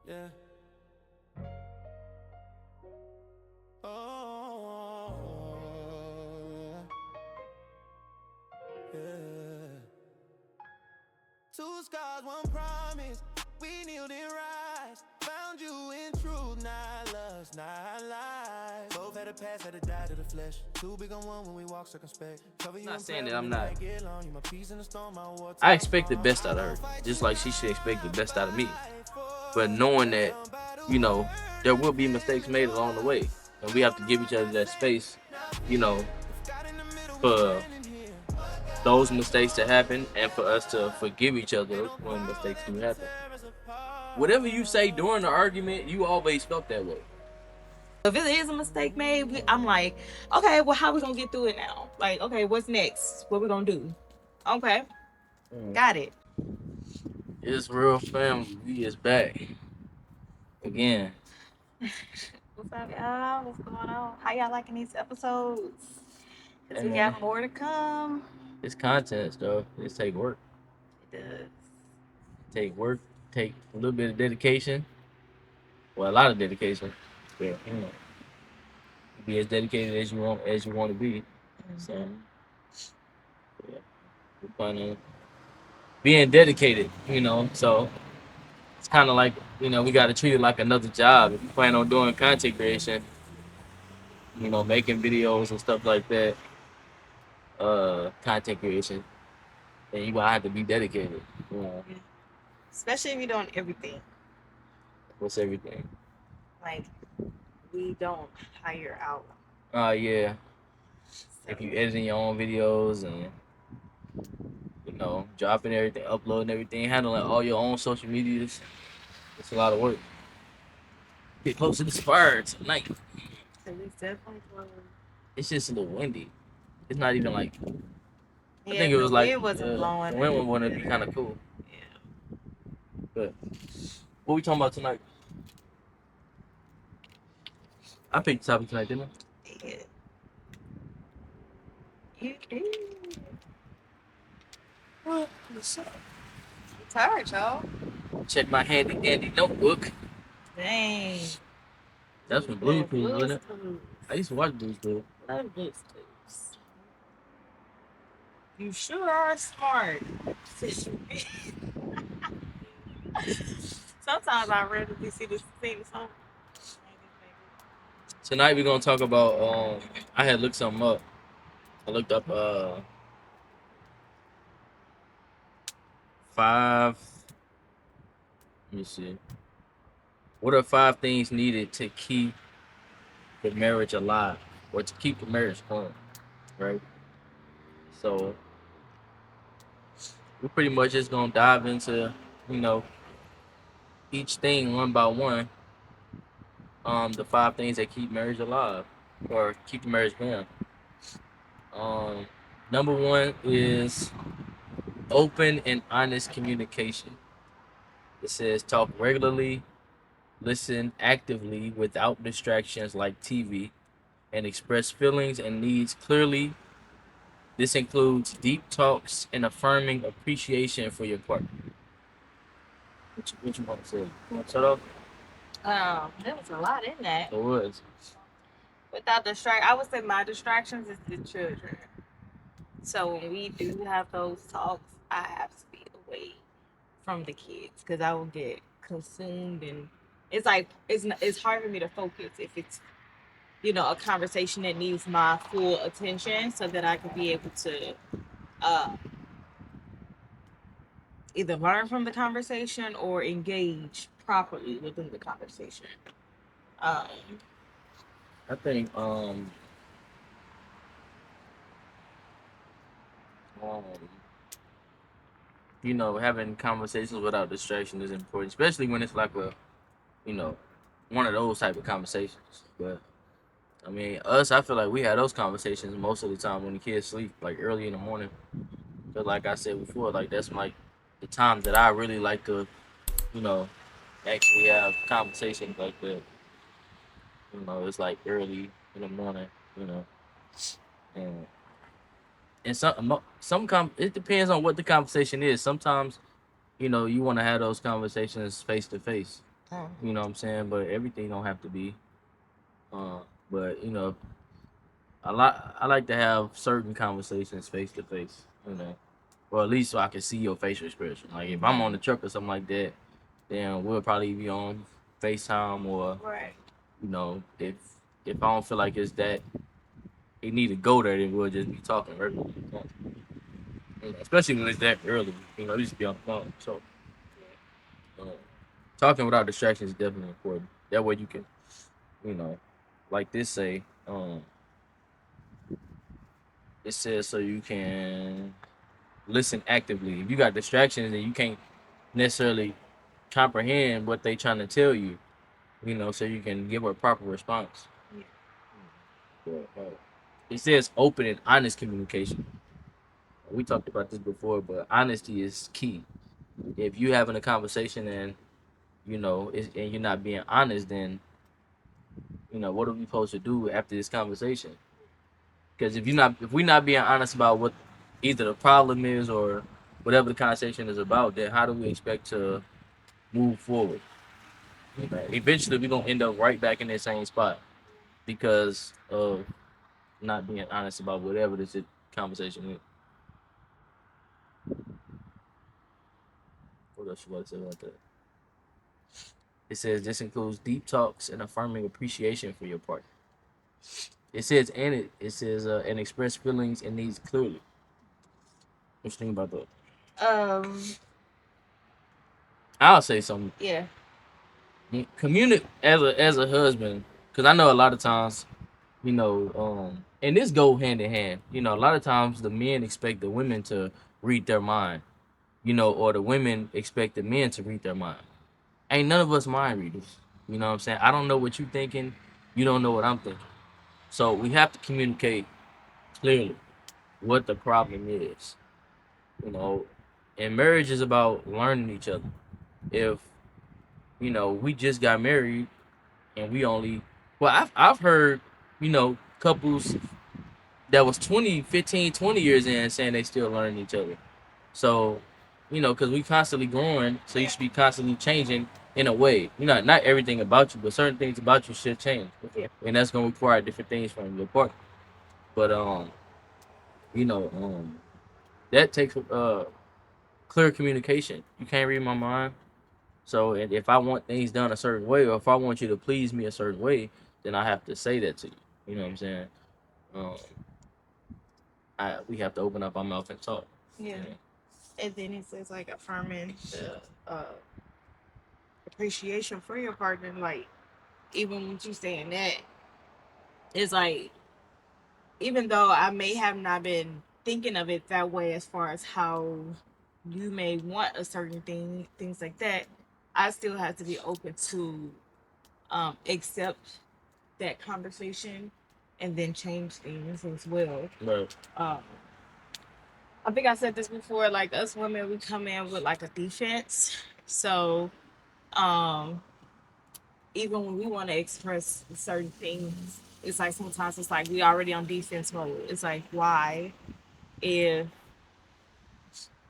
Yeah. Oh, yeah. Two scars, one promise. We kneeled in rise. Found you in truth, not lust, not lies. Both had a past, had to die to the flesh. Two big on one when we walk circumspect. Cover you I'm not in saying prayer that I'm when the not. night get long. You my peace in the storm, my war I time expect the strong. best I out of don't her, fight just you like she should now, expect the I best out of me. fight But for knowing you. that, Down by the you know, there will be word, mistakes made along the way, and we you have to wanna give know each other that nothing, space, you nothing. know, If God in the middle, we for standing here. those mistakes to happen and for us to forgive each other when mistakes do happen. Whatever you say during the argument, you always felt that way. If it is a mistake made, I'm like, okay, well, how we gonna get through it now? Like, okay, what's next? What we gonna do? Okay, got it. It's real family. We is back again. What's up, y'all? What's going on? How y'all liking these episodes? Because Hey we man, got more to come. it's content stuff. It take work. It does. Take work. Take a little bit of dedication. Well, a lot of dedication. Yeah, be as dedicated as you want to be. So yeah, we plan on being dedicated. So it's kind of like we got to treat it like another job. If you plan on doing content creation, making videos and stuff like that, content creation, then you gonna have to be dedicated. Yeah. Especially if you're doing everything. What's everything? Like, we don't hire out. Yeah. So, If you editing your own videos and dropping everything, uploading everything, handling all your own social medias, it's a lot of work. Get close to the fire tonight. it's definitely close. It's just a little windy. It's not even like I Yeah, think it the was like wind wasn't the blowing. wind would want to be kind of cool. Yeah. But what we talking about tonight? I picked the topic tonight, didn't Yeah. You do. I? What's up? I'm tired, y'all. Check my handy dandy notebook. Dang. That's from Blue's Clues, Blues wasn't it? Clues. I used to watch Blue's Clues. Love Blues Clues. You sure are smart. Sometimes I randomly see the song. Tonight we're gonna talk about I had looked something up. I looked up five. Let me see. What are five things needed to keep the marriage alive or to keep the marriage going? Right. So we're pretty much just gonna dive into you know each thing one by one. The five things that keep marriage alive or keep the marriage going. Um, Number one is open and honest communication. It says talk regularly, listen actively without distractions like TV, and express feelings and needs clearly. This includes deep talks and affirming appreciation for your partner. What you want to say? You want to start off? There was a lot in that. It was. Without I would say my distractions is the children. So when we do have those talks, I have to be away from the kids because I will get consumed and it's like it's hard for me to focus if it's a conversation that needs my full attention so that I can be able to uh, either learn from the conversation or engage properly within the conversation. Um, I think um having conversations without distraction is important, especially when it's like you know one of those type of conversations. But I mean, I feel like we had those conversations most of the time when the kids sleep, like early in the morning. But like I said before, like that's like the time that I really like to, you know, actually have conversations like that. It's like early in the morning, you know, and it depends on what the conversation is. Sometimes, you want to have those conversations face to face. Oh. You know what I'm saying? But everything don't have to be. Uh, but I like to have certain conversations face to face. Or at least so I can see your facial expression. Like if I'm on the truck or something like that, then we'll probably be on FaceTime or Right. if I don't feel like it's that it need to go there, then we'll just be talking regularly. Especially when it's that early, you just be on the phone. So uh, talking without distractions is definitely important. That way you can, you know, like this say, it says so you can listen actively. If you got distractions and you can't necessarily comprehend what they trying to tell you, so you can give a proper response. Yeah. It says open and honest communication. We talked about this before, but honesty is key. If you having a conversation and and you're not being honest, then what are we supposed to do after this conversation? Because if we're not being honest about what either the problem is or whatever the conversation is about, then how do we expect to move forward? Eventually, we're gonna end up right back in that same spot because of not being honest about whatever this conversation is. What else you want to say about that? It says this includes deep talks and affirming appreciation for your partner. It says and express feelings and needs clearly. What you think about that? Um. I'll say something. Yeah. Communicate as a husband, because I know a lot of times, and this go hand in hand. A lot of times the men expect the women to read their mind, or the women expect the men to read their mind. Ain't none of us mind readers. You know what I'm saying? I don't know what you thinking. You don't know what I'm thinking. So we have to communicate clearly what the problem is. You know, and marriage is about learning each other. If we just got married and we only, well, I've heard couples that was 20, 15, 20 years in saying they still learning each other. So because we constantly growing, so you should be constantly changing in a way. Not everything about you, but certain things about you should change, Yeah. and that's gonna require different things from your partner. But you know, um, that takes clear communication. You can't read my mind. So, and if I want things done a certain way, or if I want you to please me a certain way, then I have to say that to you. You know what I'm saying? Um, we have to open up our mouth and talk. Yeah. And then it says like affirming the appreciation for your partner. Like even when you saying that, it's like even though I may have not been thinking of it that way as far as how you may want a certain thing, things like that, I still have to be open to accept that conversation and then change things as well. Right. Um, I think I said this before, like us women, we come in with like a defense. So um, even when we want to express certain things, it's like sometimes it's like we already on defense mode. It's like why if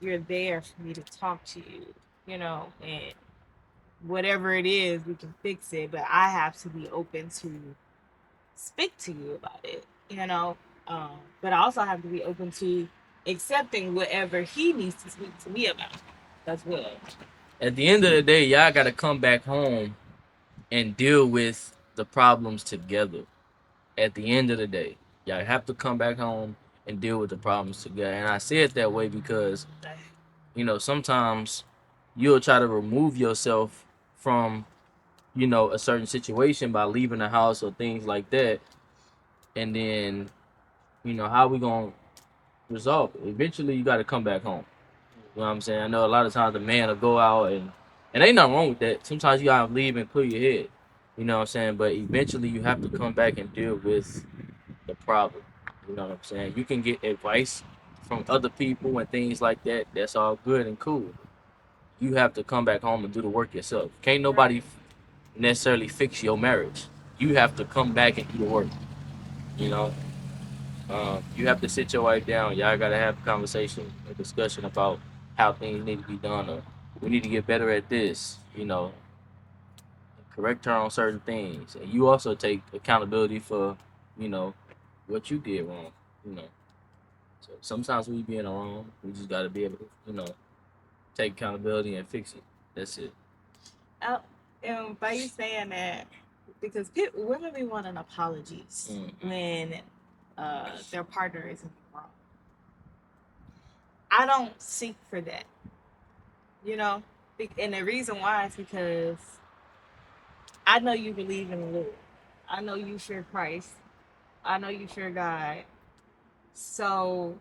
you're there for me to talk to you, and whatever it is, we can fix it. But I have to be open to speak to you about it, But I also have to be open to accepting whatever he needs to speak to me about as well. At the end of the day, y'all gotta come back home and deal with the problems together. At the end of the day, y'all have to come back home and deal with the problems together. And I say it that way because sometimes you'll try to remove yourself from a certain situation by leaving the house or things like that, and then how we gonna resolve it? Eventually, you got to come back home. You know what I'm saying? I know a lot of times the man will go out and ain't nothing wrong with that. Sometimes you gotta leave and clear your head. You know what I'm saying? But eventually you have to come back and deal with the problem. You know what I'm saying? You can get advice from other people and things like that. That's all good and cool. You have to come back home and do the work yourself. Can't nobody necessarily fix your marriage. You have to come back and do the work. You know, you have to sit your wife down. Y'all gotta have a conversation, a discussion about how things need to be done, or we need to get better at this. correct her on certain things, and you also take accountability for, you know, what you did wrong. You know, so sometimes we be in the wrong. We just got to be able to, take accountability and fix it. That's it. Uh, and by you saying that, because women be wanting apologies when their partner isn't wrong. I don't seek for that, you know, and the reason why is because I know you believe in the Lord. I know you fear Christ. I know you fear God. So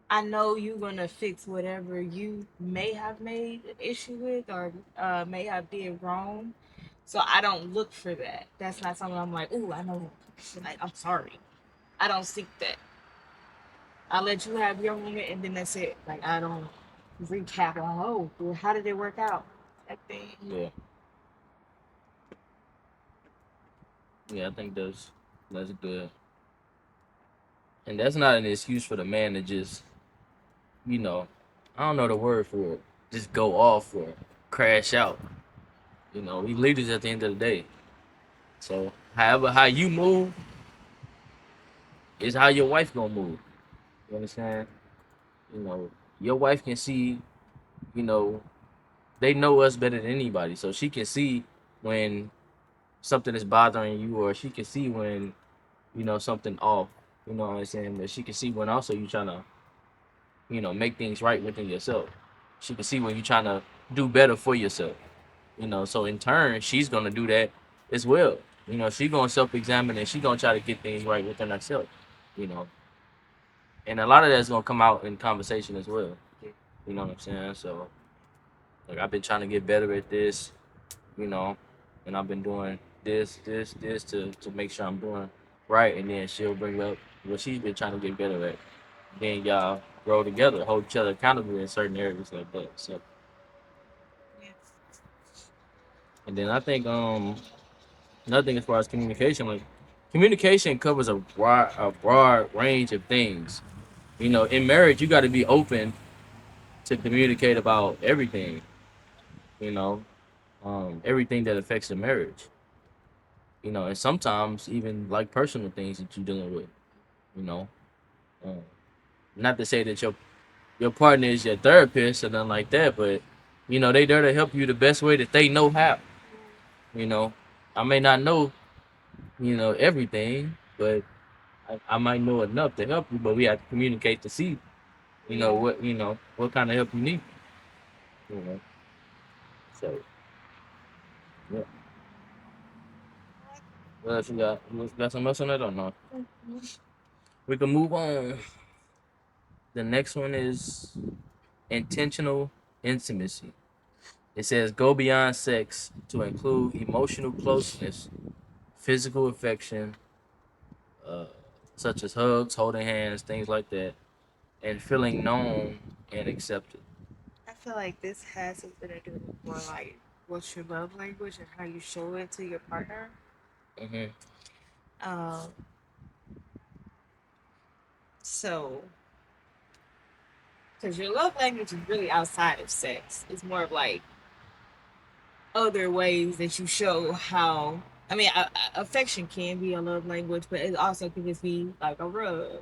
I know you're gonna fix whatever you may have made an issue with or may have did wrong. So I don't look for that. That's not something I'm like, ooh, I know. Like, I'm sorry. I don't seek that. I let you have your moment, and then that's it. Like, I don't recap on, oh, well, how did it work out? That thing. Yeah. Yeah, I think that's good. And that's not an excuse for the man to just, you know, I don't know the word for it, just go off or crash out. We leaders at the end of the day. So, however, how you move is how your wife gonna move. You understand? You know, your wife can see, you know, they know us better than anybody. So she can see when something is bothering you, or she can see when, something off. You know what I'm saying? But she can see when also you trying to, make things right within yourself. She can see when you trying to do better for yourself. So in turn, she's gonna do that as well. She's gonna self-examine and she's gonna try to get things right within herself. You know, and a lot of that's gonna come out in conversation as well. You know what I'm saying? So, like, I've been trying to get better at this, you know, and I've been doing this to make sure I'm doing right, and then she'll bring up what she's been trying to get better at. Then y'all grow together, hold each other accountable in certain areas like that. So, and then I think another thing as far as communication, like, communication covers a broad range of things. In marriage, you got to be open to communicate about everything. You know, everything that affects the marriage. And sometimes even like personal things that you're dealing with. You know, um, not to say that your partner is your therapist or nothing like that, but they there to help you the best way that they know how. You know, I may not know everything, but I might know enough to help you. But we have to communicate to see what kind of help you need. You know, so yeah. What else you got? You got something else on that or not? We can move on. The next one is intentional intimacy. It says go beyond sex to include emotional closeness, physical affection, uh, such as hugs, holding hands, things like that, and feeling known and accepted. I feel like this has something to do with more like what's your love language and how you show it to your partner. Hmm. Um, so, because your love language is really outside of sex, it's more of like other ways that you show how. I mean, affection can be a love language, but it also can just be like a rub,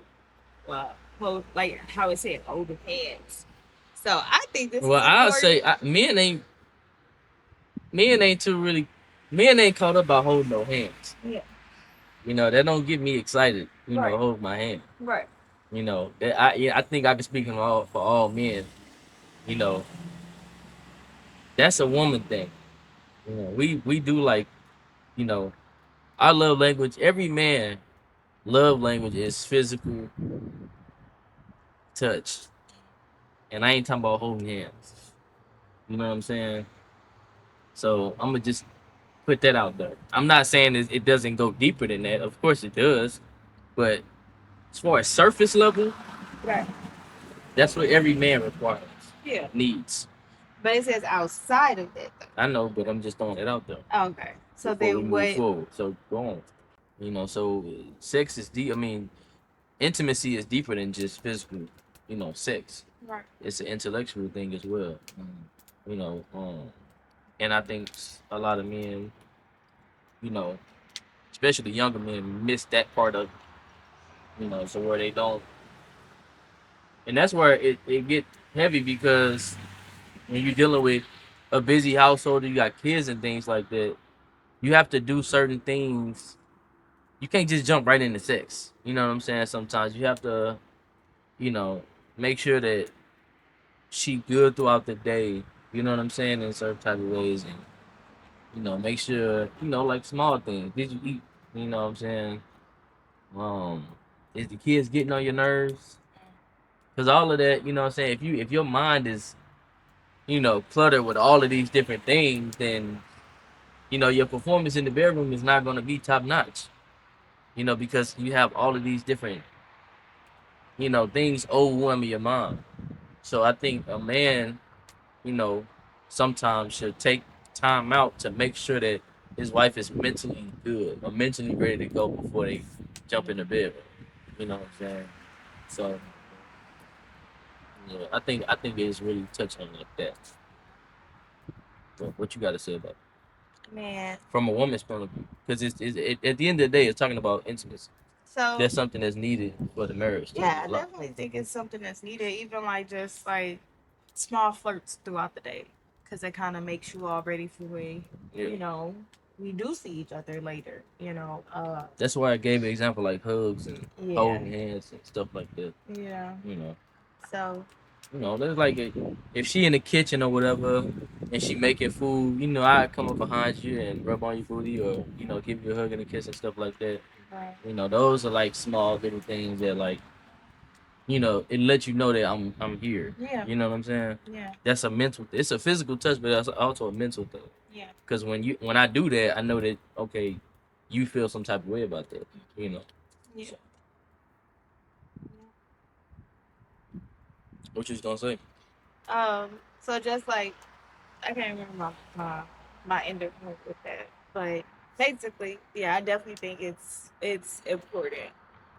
like how it said, holding hands. So I think this Well, is I'll important. say men ain't too really, men ain't caught up by holding no hands. Yeah. That don't get me excited. Right. Hold my hand. Right. I think I can speak for all men. You know, that's a woman thing. We do like, you know, our love language. Every man love language is physical touch, and I ain't talking about holding hands. You know what I'm saying? So I'm gonna just put that out there. I'm not saying it doesn't go deeper than that. Of course it does, but as far as surface level, Right. that's what every man requires, Yeah. needs. But it says outside of that though. I know, but I'm just throwing it out there Okay. So before we then move what? forward. So go on. So sex is deep. I mean, intimacy is deeper than just physical. Sex. Right. It's an intellectual thing as well. You know, And I think a lot of men, you know, especially younger men, miss that part of, so where they don't, and that's where it get heavy because when you're dealing with a busy household, you got kids and things like that, you have to do certain things. You can't just jump right into sex. You know what I'm saying? Sometimes you have to, you know, make sure that she good throughout the day. You know what I'm saying? In certain type of ways, and make sure like small things. Did you eat? You know what I'm saying? Um, is the kids getting on your nerves? Because all of that, you know what I'm saying. If your mind is cluttered with all of these different things, then your performance in the bedroom is not going to be top notch. Because you have all of these different things overwhelming your mind. So I think a man, you know, sometimes should take time out to make sure that his wife is mentally good or mentally ready to go before they jump in the bed. You know what I'm saying? So yeah, I think it's really touched on like that. What you got to say about it? Man. From a woman's point of view? Because at the end of the day, it's talking about intimacy. So That's something that's needed for the marriage. yeah, I definitely think it's something that's needed, even like just like small flirts throughout the day, because it kind of makes you all ready for when we do see each other later. That's why I gave an example like hugs and holding hands and stuff like that. Yeah. You know. So There's like if she in the kitchen or whatever, and she making food, I come up behind you and rub on your booty, or give you a hug and a kiss and stuff like that. right. Those are like small little things that like it lets you know that I'm here. Yeah. You know what I'm saying? Yeah. That's a mental. It's a physical touch, but that's also a mental thing. Yeah. Because when I do that, I know that okay, you feel some type of way about that. Yeah. What you gonna say? So just like I can't remember my end of point with that, but basically, yeah, I definitely think it's important.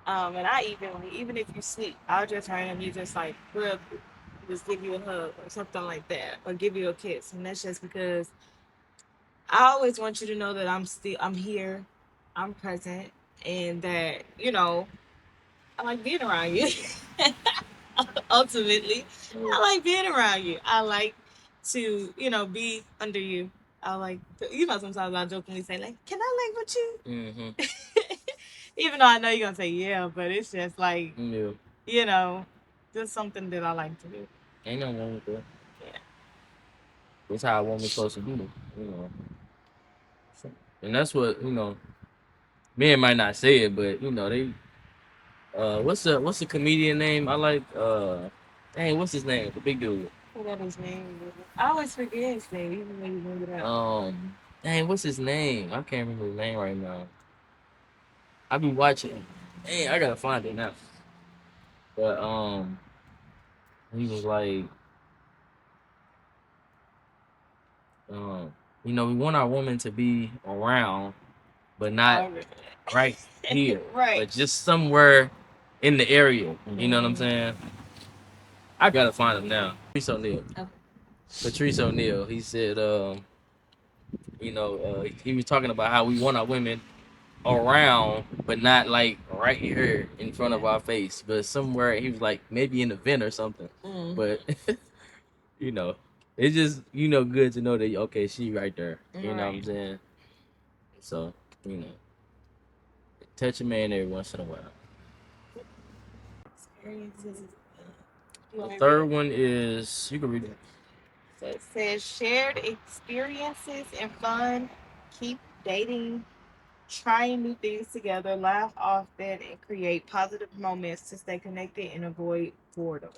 And I even if you sleep, I'll just randomly just like rub, just give you a hug or something like that, or give you a kiss, and that's just because I always want you to know that I'm here, I'm present, and that I like being around you. Ultimately, I like being around you. I like to, be under you. I like, sometimes I jokingly say, like, can I lay with you? Mm-hmm. Even though I know you're going to say, yeah, but it's just like, Yeah. Just something that I like to do. Ain't nothing wrong with that. Yeah. That's how a woman's supposed to do. And that's what men might not say it, but they what's the comedian name? I like dang, what's his name? The big dude. I forgot his name. I always forget his name, even when you bring it up. Dang, what's his name? I can't remember his name right now. I be watching. Dang, I gotta find it now. But he was like, we want our woman to be around, but not right here, right. but just somewhere in the area. You know what I'm saying? I gotta find him now. Patrice O'Neal. Okay. Patrice O'Neal. He said, he was talking about how we want our women around, but not like right here in front of our face, but somewhere. He was like maybe in the vent or something. But you know, it's just good to know that okay, she right there. You know what I'm saying? So touch a man every once in a while. Experiences. The third one is you can read it. So it says shared experiences and fun. Keep dating, trying new things together, laugh often, and create positive moments to stay connected and avoid boredom.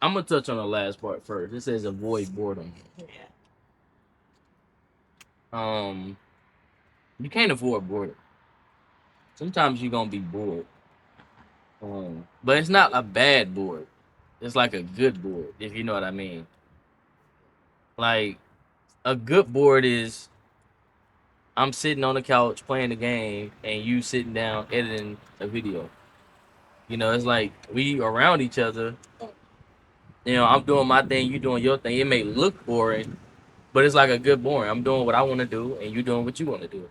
I'm gonna touch on the last part first. It says avoid boredom. Yeah. You can't avoid boredom. Sometimes you're gonna be bored. But it's not a bad bored. It's like a good bored, if you know what I mean. Like a good bored is I'm sitting on the couch playing the game and you sitting down editing a video. It's like we around each other. I'm doing my thing, you doing your thing. It may look boring, But it's like a good boring. I'm doing what I want to do, and you doing what you want to do,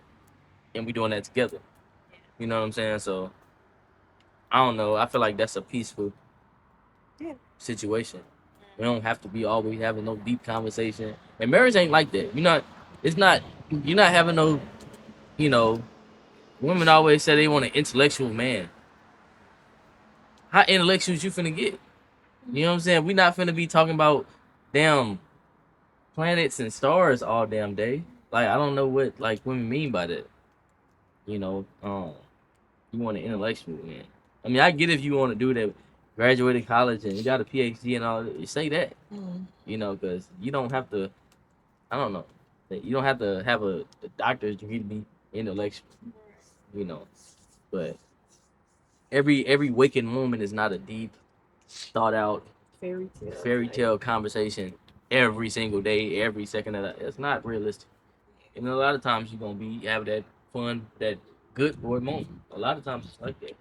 and we doing that together. You know what I'm saying? So I don't know. I feel like that's a peaceful situation. We don't have to be always having no deep conversation. And marriage ain't like that. You're not. It's not. You're not having no. You know, women always say they want an intellectual man. How intellectual you finna get? You know what I'm saying? We not finna be talking about damn planets and stars all damn day. Like I don't know what like women mean by that. You know, you want an intellectual man. I mean, I get if you want to do that, graduated college and you got a PhD and all. You say that, you know, because you don't have to. I don't know. You don't have to have a doctor's degree to be intellectual. You know, but every waking moment is not a deep, thought out fairy tale conversation every single day, every second of that. It's not realistic. And a lot of times you're gonna be have that fun, that good boy moment. A lot of times it's like that.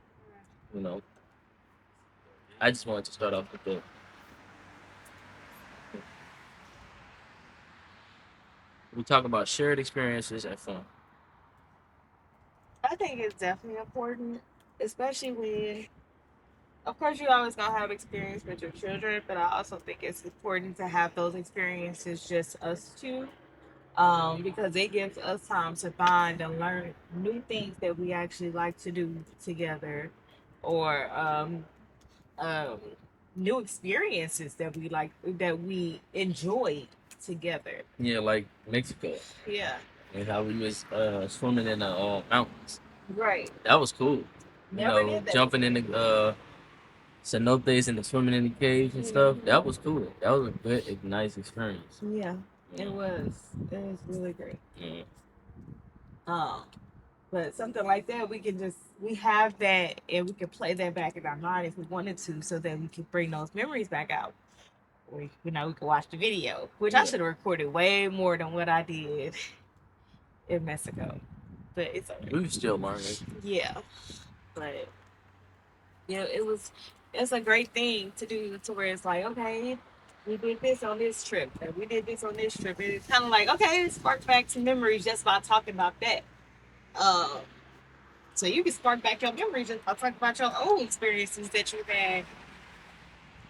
You know. I just wanted to start off with that. We talk about shared experiences and fun. I think it's definitely important, especially when, of course, you always gonna have experience with your children, but I also think it's important to have those experiences just us two, because it gives us time to bond and learn new things that we actually like to do together, or um, new experiences that we enjoyed together. Yeah, like Mexico Yeah, and how we was swimming in the mountains. right. That was cool. You Never know, did that jumping before. in the cenotes and the swimming in the caves and stuff. That was cool. That was a good, nice experience. Yeah, Yeah. it was. It was really great. Yeah. Um, but something like that, we have that, and we can play that back in our mind if we wanted to, so that we can bring those memories back out. We can watch the video, which I Yeah. should have recorded way more than what I did in Mexico. But it's alright. We were still learning. Yeah, but yeah, it's a great thing to do, to where it's like, okay, we did this on this trip, and we did this on this trip. And it's kind of like, okay, it sparked back some memories just by talking about that. Um, so you can spark back your memories just by talking about your own experiences that you've had.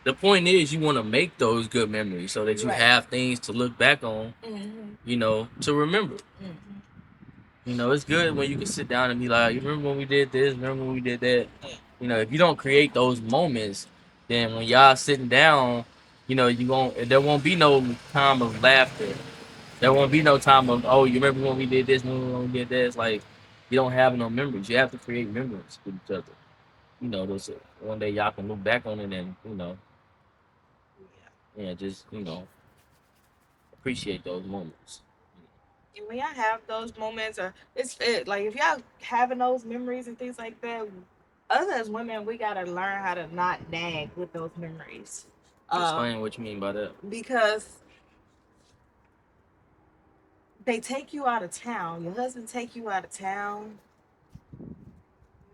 The point is, you want to make those good memories so that you Right. have things to look back on. You know, to remember. You know, it's good when you can sit down and be like, you remember when we did this? Remember when we did that? You know, if you don't create those moments, then when y'all sitting down, you know, there won't be no time of laughter. There won't be no time of, oh, you remember when we did this? Remember when we did that? It's like you don't have no memories. You have to create memories with each other. You know, those one day y'all can look back on it and yeah, just appreciate those moments. And when y'all have those moments, or like if y'all having those memories and things like that, us as women, we gotta learn how to not nag with those memories. Explain what you mean by that. Because they take you out of town. Your husband take you out of town.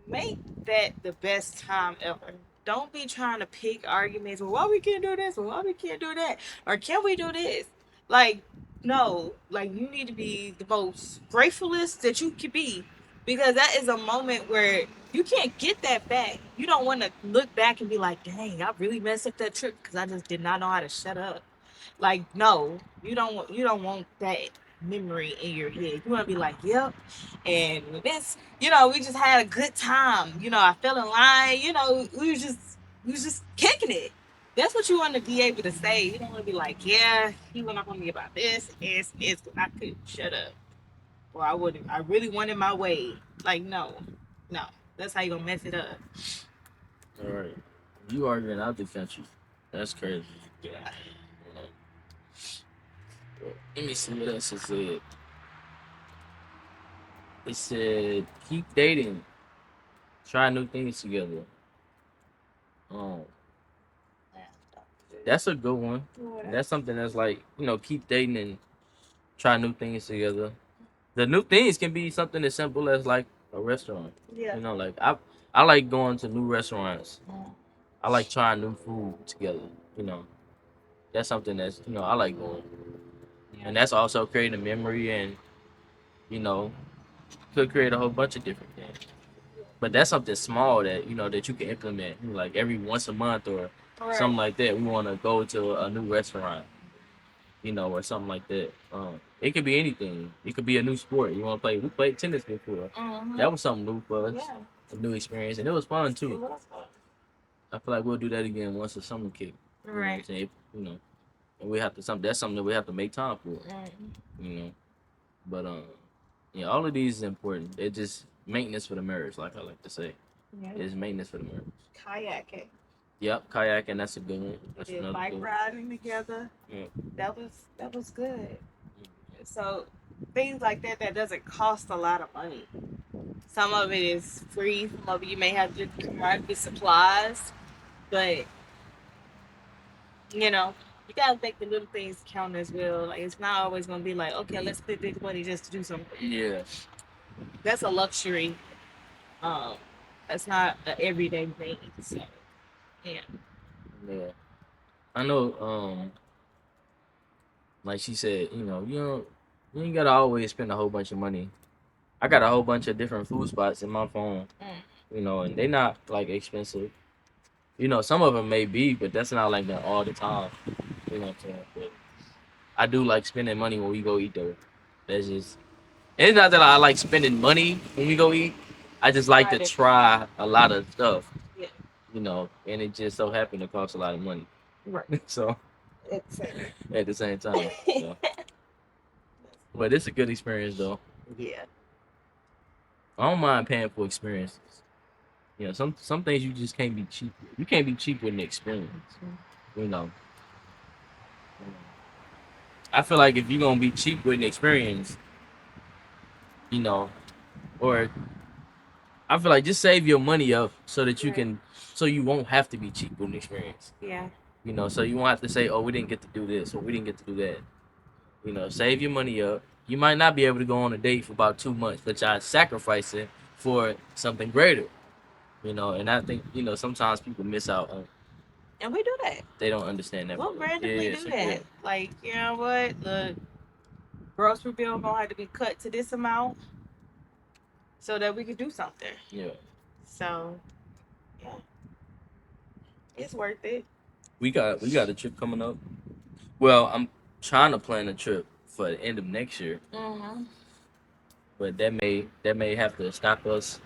Make that the best time ever. Don't be trying to pick arguments. Well, why we can't do this? Well, why we can't do that? Or can we do this? Like, no. Like, you need to be the most gratefulest that you can be, because that is a moment where you can't get that back. You don't want to look back and be like, dang, I really messed up that trip because I just did not know how to shut up. Like, no, you don't want that memory in your head. You want to be like, yep. And with this, we just had a good time. I fell in line. We was just kicking it. That's what you want to be able to say. You don't want to be like, yeah, he went up on me about this, it's I couldn't shut up, or I really wanted my way. Like, no, no, that's how you gonna mess it up. All right, you arguing out the country. That's crazy. Yeah. Let me see what else it said. It said keep dating, try new things together. Um, that's a good one. That's something that's like keep dating and try new things together. The new things can be something as simple as like a restaurant. Yeah. Like I like going to new restaurants. I like trying new food together. That's something that's I like going. And that's also creating a memory, and you know, could create a whole bunch of different things. But that's something small that that you can implement, like every once a month or something like that. We want to go to a new restaurant, or something like that. It could be anything. It could be a new sport you want to play. We played tennis before. That was something new for us, a new experience, and it was fun too. I feel like we'll do that again once the summer kick. You know what I'm saying? And we have to that's something that we have to make time for. You know, but yeah, all of these is important. It's just maintenance for the marriage, like I like to say. Yeah. It's maintenance for the marriage. Kayaking. Yep, kayaking. That's a good one. That's did another bike good riding together. Yeah. That was good. So things like that doesn't cost a lot of money. Some of it is free. Some of it you may have to come out with supplies, but you gotta make the little things count as well. Like it's not always gonna be like, okay, let's spend big money just to do something. Yeah. That's a luxury. That's not an everyday thing. So yeah. Yeah. I know. Like she said, you ain't gotta always spend a whole bunch of money. I got a whole bunch of different food spots in my phone, and they not like expensive. Some of them may be, but that's not like that all the time. You know what I'm saying? But I do like spending money when we go eat though. That's just. It's not that I like spending money when we go eat. I just like to try a lot of stuff. Yeah. And it just so happened to cost a lot of money. Right. So Exactly. at the same time. So. But it's a good experience though. Yeah. I don't mind paying for experiences. Some things you just can't be cheap with. You can't be cheap with an experience. You know. I feel like if you're gonna be cheap with an experience, or I feel like just save your money up so that you can, so you won't have to be cheap with an experience. Yeah. So you won't have to say, oh, we didn't get to do this or we didn't get to do that. Save your money up. You might not be able to go on a date for about 2 months, but y'all sacrifice it for something greater. And I think, sometimes people miss out on. And we do that. They don't understand that. We'll randomly do that. Like, you know what? The grocery bill gonna have to be cut to this amount so that we can do something. Yeah. So, yeah. It's worth it. We got a trip coming up. Well, I'm trying to plan a trip for the end of next year. Mm-hmm. But that may have to stop us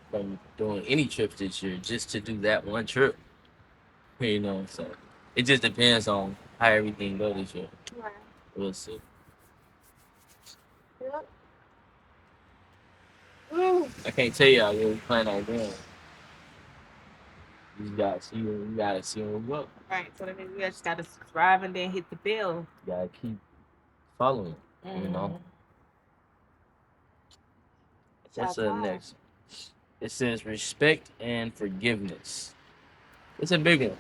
from doing any trips this year just to do that one trip. So it just depends on how everything goes this year. Right. We'll see. Yep. I can't tell y'all what we plan on doing. You gotta see when we go. Right. So then we just gotta subscribe and then hit the bell. You gotta keep following. What's the next? It says respect and forgiveness. It's a big one.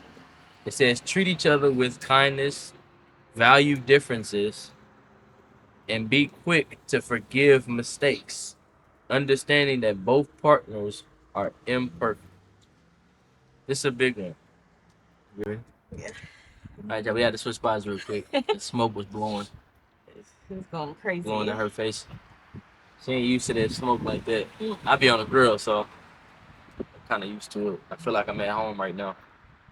It says treat each other with kindness, value differences, and be quick to forgive mistakes, understanding that both partners are imperfect. This is a big one. Really? Yeah. All right, we had to switch spots real quick. The smoke was blowing. It's going crazy. Blowing in her face. She ain't used to that smoke like that. I be on the grill, so I'm kind of used to it. I feel like I'm at home right now.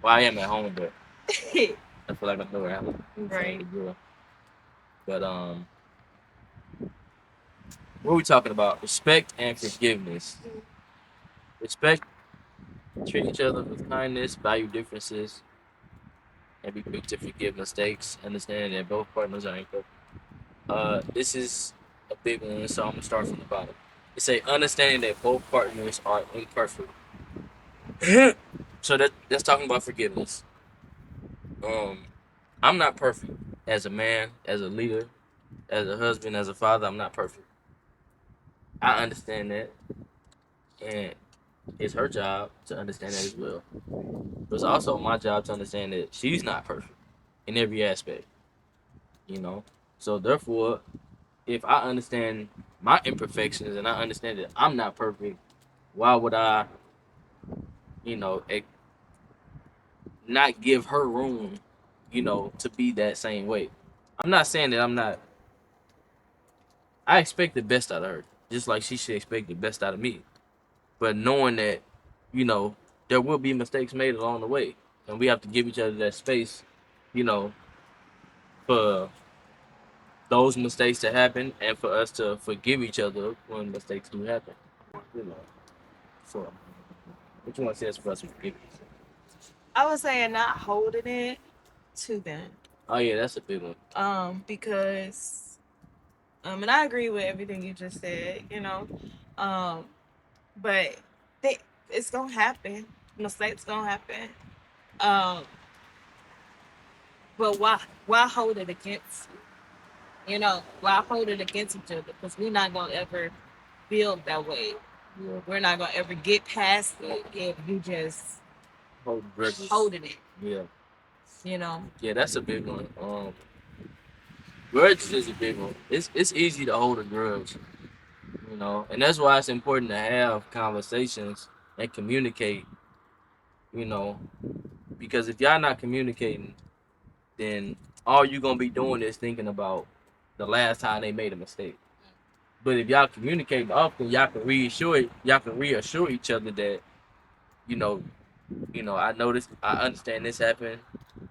Well, I am at home, but I feel like I'm nowhere else. Right. But what are we talking about? Respect and forgiveness. Respect, treat each other with kindness, value differences, and be quick to forgive mistakes. Understand that both partners are imperfect. This is a big one, so I'm gonna start from the bottom. It say understanding that both partners are imperfect. So that's talking about forgiveness. I'm not perfect as a man, as a leader, as a husband, as a father. I'm not perfect. I understand that, and it's her job to understand that as well. But it's also my job to understand that she's not perfect in every aspect. So therefore, if I understand my imperfections and I understand that I'm not perfect, why would I, not give her room, to be that same way? I'm not saying that I'm not. I expect the best out of her, just like she should expect the best out of me. But knowing that, you know, there will be mistakes made along the way, and we have to give each other that space, you know, for those mistakes to happen, and for us to forgive each other when mistakes do happen. You know, so what you want to say is for us to forgive each other. I was saying not holding it to them. Oh yeah, that's a big one. Because and I agree with everything you just said, Um, but they, it's gonna happen. Mistakes gonna happen. Um, but why hold it against you? Why hold it against each other? Because we're not gonna ever build that way. Yeah, We're not gonna ever get past it if you just holding it. Yeah, You know. yeah, that's a big one. Grudges is a big one. It's easy to hold a grudge, you know, and that's why it's important to have conversations and communicate, you know, because if y'all not communicating, then all you gonna be doing is thinking about the last time they made a mistake. But if y'all communicate often, y'all can reassure each other that you know, I noticed, I understand this happened.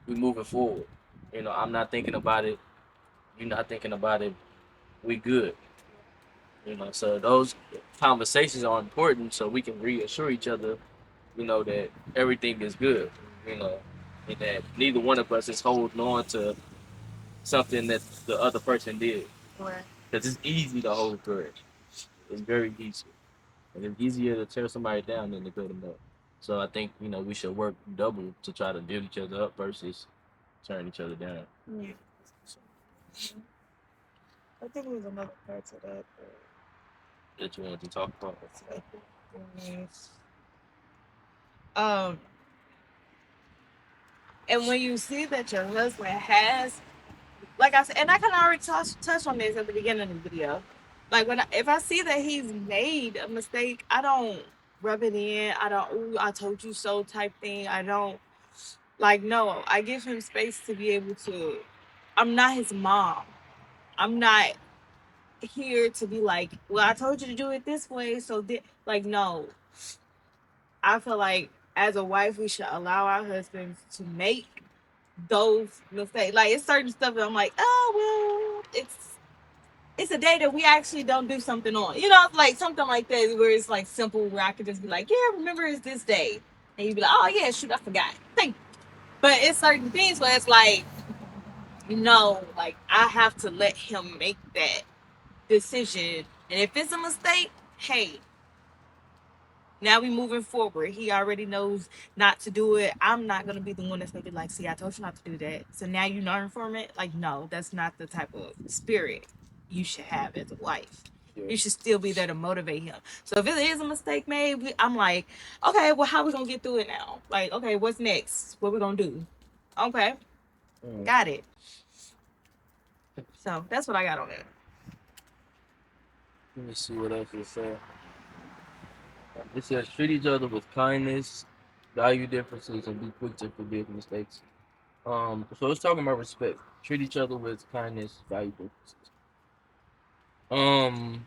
We moving forward. I'm not thinking about it. You're not thinking about it. We good. So those conversations are important so we can reassure each other, that everything is good. You know, and that neither one of us is holding on to something that the other person did. Right. Because it's easy to hold a grudge. It's very easy. And it's easier to tear somebody down than to build them up. So I think, we should work double to try to build each other up versus tearing each other down. Yeah. So, I think there's another part to that. that you wanted to talk about. Um, and when you see that your husband has, like I said, and I kind of already touch on this at the beginning of the video. Like if I see that he's made a mistake, I don't rub it in. I don't. Ooh, I told you so type thing. I don't like. No, I give him space to be able to. I'm not his mom. I'm not here to be like, well, I told you to do it this way, so like no. I feel like as a wife, we should allow our husbands to make those mistakes. Like it's certain stuff that I'm like, oh well, it's a day that we actually don't do something on. Like something like that where it's like simple where I could just be like, yeah, remember it's this day. And you'd be like, oh yeah, shoot, I forgot. Thank you. But it's certain things where it's like, like I have to let him make that decision. And if it's a mistake, hey, now we moving forward. He already knows not to do it. I'm not gonna be the one that's gonna be like, see, I told you not to do that. So now you learn from it. Like, no, that's not the type of spirit you should have as a wife. Yeah. You should still be there to motivate him. So if it is a mistake made, I'm like, okay, well, how we gonna get through it now? Like, okay, what's next? What we gonna do? Okay, got it. So that's what I got on it. Let me see what else it says. It says treat each other with kindness, value differences, and be quick to forgive mistakes. So it's talking about respect. Treat each other with kindness, value differences. Um,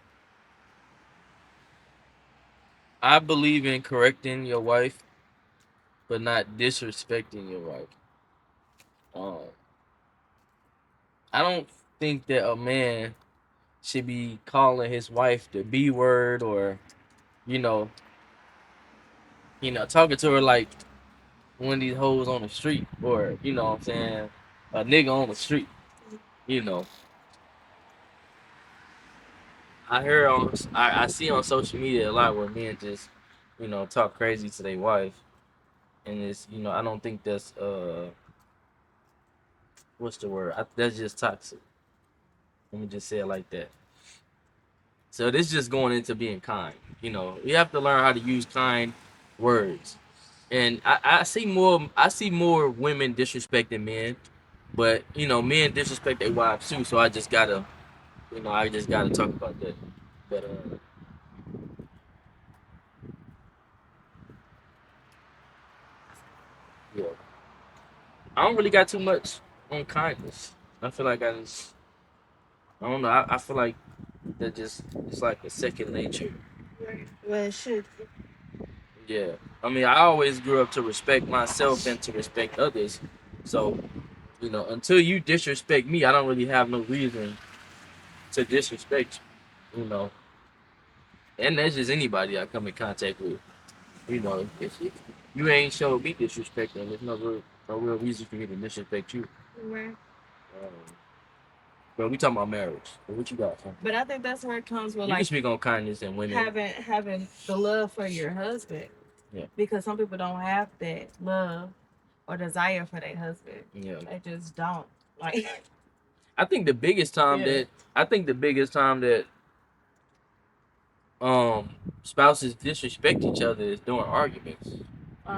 I believe in correcting your wife, but not disrespecting your wife. Um, I don't think that a man should be calling his wife the B word or, you know, talking to her like one of these hoes on the street or, what I'm saying, a nigga on the street, you know. I see on social media a lot where men just, talk crazy to their wife. And it's, I don't think that's, what's the word? That's just toxic. Let me just say it like that. So this is just going into being kind. You have to learn how to use kind words. And I see more women disrespecting men, but men disrespect their wives too. So I just gotta talk about that. But yeah, I don't really got too much on kindness. I feel like I don't know. I feel like that just it's like a second nature. Right. Well, it should. Yeah. I mean, I always grew up to respect myself and to respect others. So, until you disrespect me, I don't really have no reason to disrespect you. And that's just anybody I come in contact with. If you ain't showed me disrespect, then there's no real reason for me to disrespect you. Right. Um, but we talking about marriage. What you got? But I think that's where it comes with You can like speak on kindness and women. having the love for your husband. Yeah. Because some people don't have that love or desire for their husband. Yeah. They just don't. Like I think the biggest time that spouses disrespect each other is during arguments. Or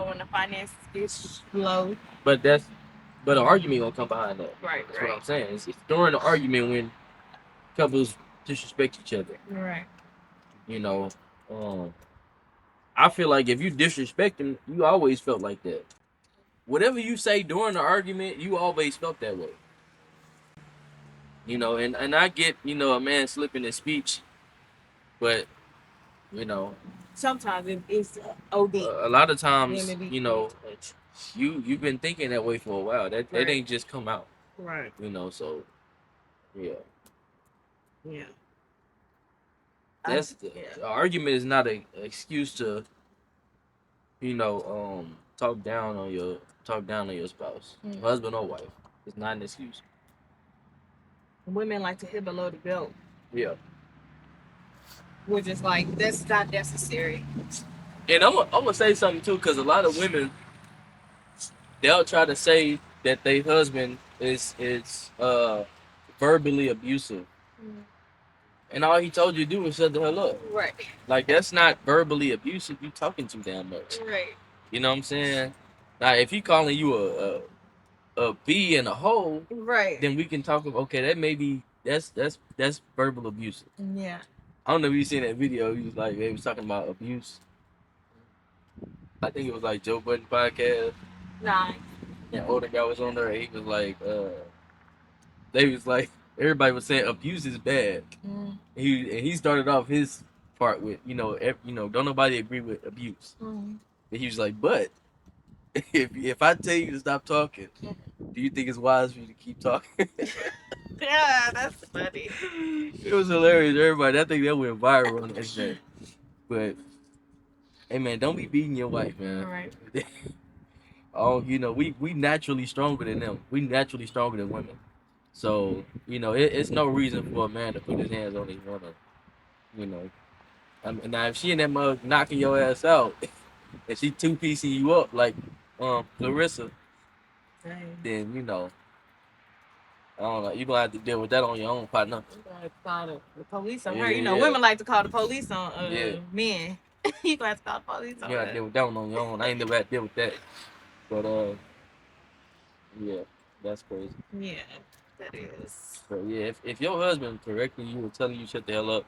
when the finances get low. But an argument gonna come behind that. Right, That's what I'm saying. It's during the argument when couples disrespect each other. Right. Um, I feel like if you disrespect them, you always felt like that. Whatever you say during the argument, you always felt that way. And I get, a man slipping his speech, but Sometimes it's OD. a lot of times, Women be you've been thinking that way for a while. That Right. ain't just come out. Right. So yeah. Yeah. The argument is not an excuse to, talk down on your spouse, husband or wife. It's not an excuse. Women like to hit below the belt. Yeah. Which is like that's not necessary. And I'm gonna say something too, because a lot of women, they'll try to say that their husband is verbally abusive. And all he told you to do was shut the hell up. Right. Like, that's not verbally abusive. You talking too damn much. Right. You know what I'm saying? Now, if he calling you a bee and a hoe, right, then we can talk about, okay, that may be that's verbal abuse. Yeah. I don't know if you seen that video. He was like, they was talking about abuse. I think it was like Joe Budden podcast. Nah. And older guy was on there. And he was like, they was like, everybody was saying abuse is bad. He started off his part with, don't nobody agree with abuse. And he was like, but if I tell you to stop talking, do you think it's wise for you to keep talking? Yeah, that's funny. It was hilarious, everybody. I think that went viral on the internet. But hey, man, don't be beating your wife, man. Right. Oh, we naturally stronger than them. We naturally stronger than women. So it's no reason for a man to put his hands on his woman. Now if she in that mug knocking your ass out, and she two-piecing you up like Clarissa, Dang. then I don't know. You're gonna have to deal with that on your own, partner. You're gonna have to call the police on Yeah, her. yeah. Women like to call the police on Yeah. men. You gonna have to call the police on You gotta her. deal with that one on your own. I ain't never had to deal with that. But yeah, that's crazy. Yeah, that is. So yeah, if your husband correcting you or telling you shut the hell up,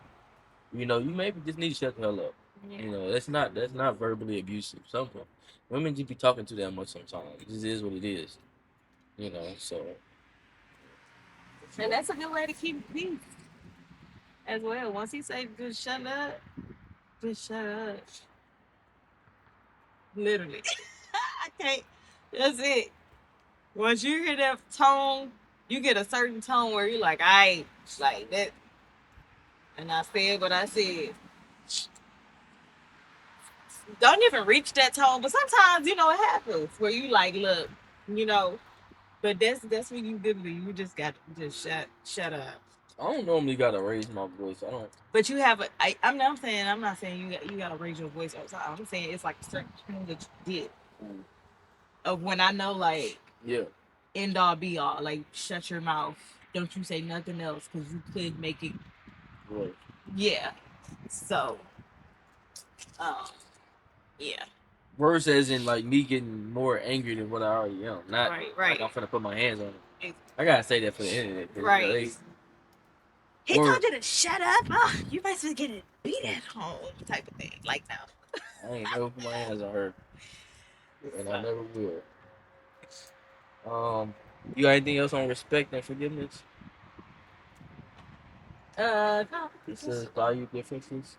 you maybe just need to shut the hell up. Yeah. That's not verbally abusive. Something women just be talking too damn much sometimes. It just is what it is. So. And that's a good way to keep peace as well. Once he say just shut up, just shut up. Literally. I can't. That's it. Once you hear that tone, you get a certain tone where you're like, I like that. And I said what I said. Don't even reach that tone, but sometimes it happens where you like, look, but that's when you literally you just got to just shut up. I don't normally gotta raise my voice. I don't. But you have I'm not saying you gotta raise your voice all the time. I'm saying it's like a certain thing that you did. Of when I know like end all be all, like shut your mouth. Don't you say nothing else because you could make it. Right. Yeah. So. Yeah. Worse as in like me getting more angry than what I already am. Not right. like I'm finna put my hands on it. I gotta say that for the internet. Right. He told you to shut up. Oh, you might as well get it beat at home type of thing. Like now. I ain't never put my hands on her. And I never will. You got anything else on respect and forgiveness? No. It says value differences.